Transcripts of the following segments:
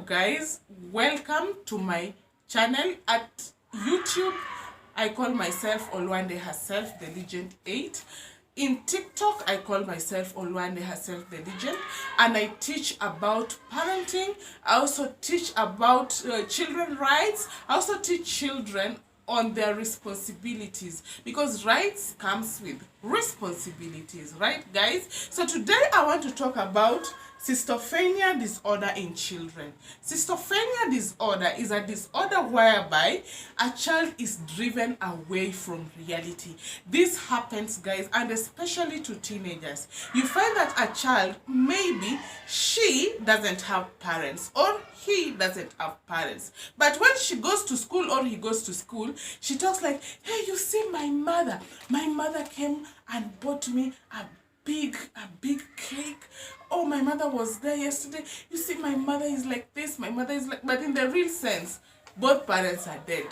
guys, welcome to my channel. At YouTube I call myself Olwande Herself the Legend 8. In TikTok I call myself Olwande Herself the Legend, and I teach about parenting. I also teach about children rights. I also teach children on their responsibilities, because rights comes with responsibilities, right guys? So today I want to talk about schizophrenia disorder in children. Schizophrenia disorder is a disorder whereby a child is driven away from reality. This happens, guys, and especially to teenagers. You find that a child, maybe she doesn't have parents or he doesn't have parents, but when she goes to school or he goes to school, she talks like, hey, you see, my mother came and bought me a big cake. Oh, my mother was there yesterday. You see, my mother is like this, my mother is like, but in the real sense, both parents are dead.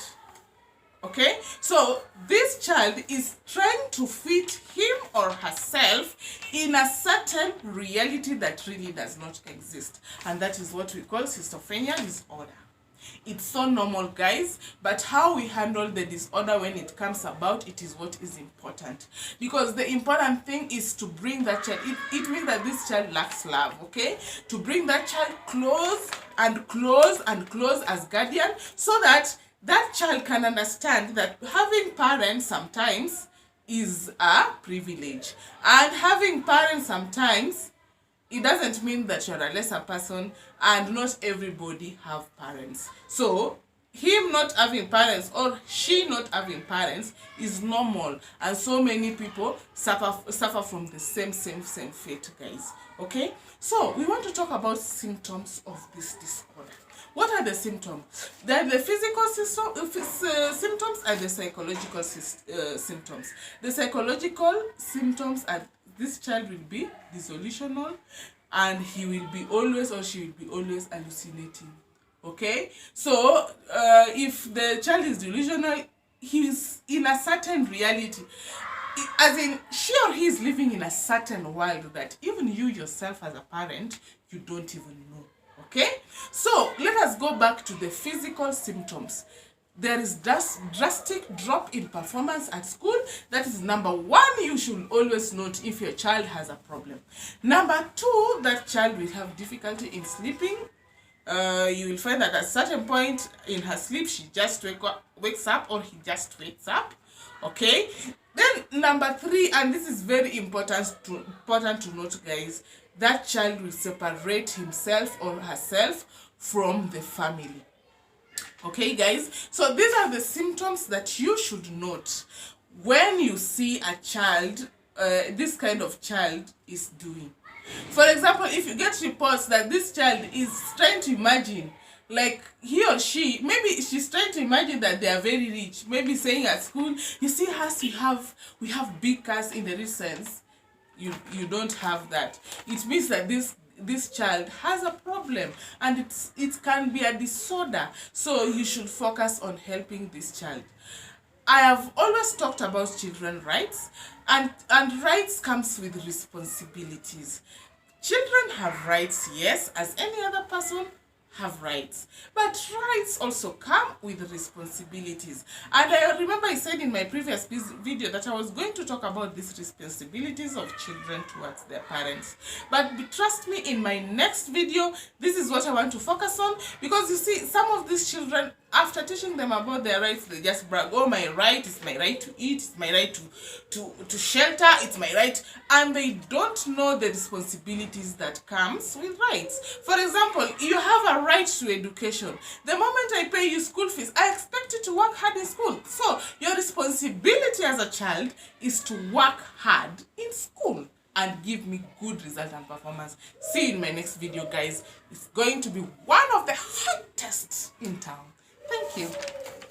Okay, so this child is trying to fit him or herself in a certain reality that really does not exist, and that is what we call schizophrenia disorder. It's so normal, guys, but how we handle the disorder when it comes about, it is what is important, because the important thing is to bring that child, it means that this child lacks love, okay, to bring that child close and close and close as guardian, so that that child can understand that having parents sometimes is a privilege, and having parents sometimes, it doesn't mean that you're a lesser person, and not everybody have parents. So him not having parents or she not having parents is normal, and so many people suffer from the same fate, guys. Okay, so we want to talk about symptoms of this disorder. What are the symptoms? There are the physical symptoms and the psychological symptoms. The psychological symptoms are this child will be dissolutional, and he will be always, or she will be always hallucinating. Okay, so if the child is delusional, he is in a certain reality, as in she or he is living in a certain world that even you yourself as a parent, you don't even know. Okay, so let us go back to the physical symptoms. There is drastic drop in performance at school. That is number one. You should always note if your child has a problem. Number two, that child will have difficulty in sleeping. You will find that at a certain point in her sleep, she just wakes up, or he just wakes up. Okay, then number three, and this is very important to note, guys, that child will separate himself or herself from the family. Okay, guys, so these are the symptoms that you should note when you see a child, this kind of child is doing. For example, if you get reports that this child is trying to imagine, like he or she, maybe she's trying to imagine that they are very rich, maybe saying at school, you see us, we have big cars in the rich sense. You don't have that. It means that this child has a problem, and it can be a disorder, so you should focus on helping this child. I have always talked about children rights, and rights comes with responsibilities. Children have rights, yes, as any other person have rights, but rights also come with responsibilities. And I remember I said in my previous video that I was going to talk about these responsibilities of children towards their parents, but trust me, in my next video, this is what I want to focus on, because you see, some of these children, after teaching them about their rights, they just brag, oh, my right is my right to eat, it's my right to shelter, it's my right, and they don't know the responsibilities that comes with rights. For example, you have a right to education. The moment I pay you school fees, I expect you to work hard in school. So your responsibility as a child is to work hard in school and give me good result and performance. See you in my next video, guys. It's going to be one of the hottest in town. Thank you.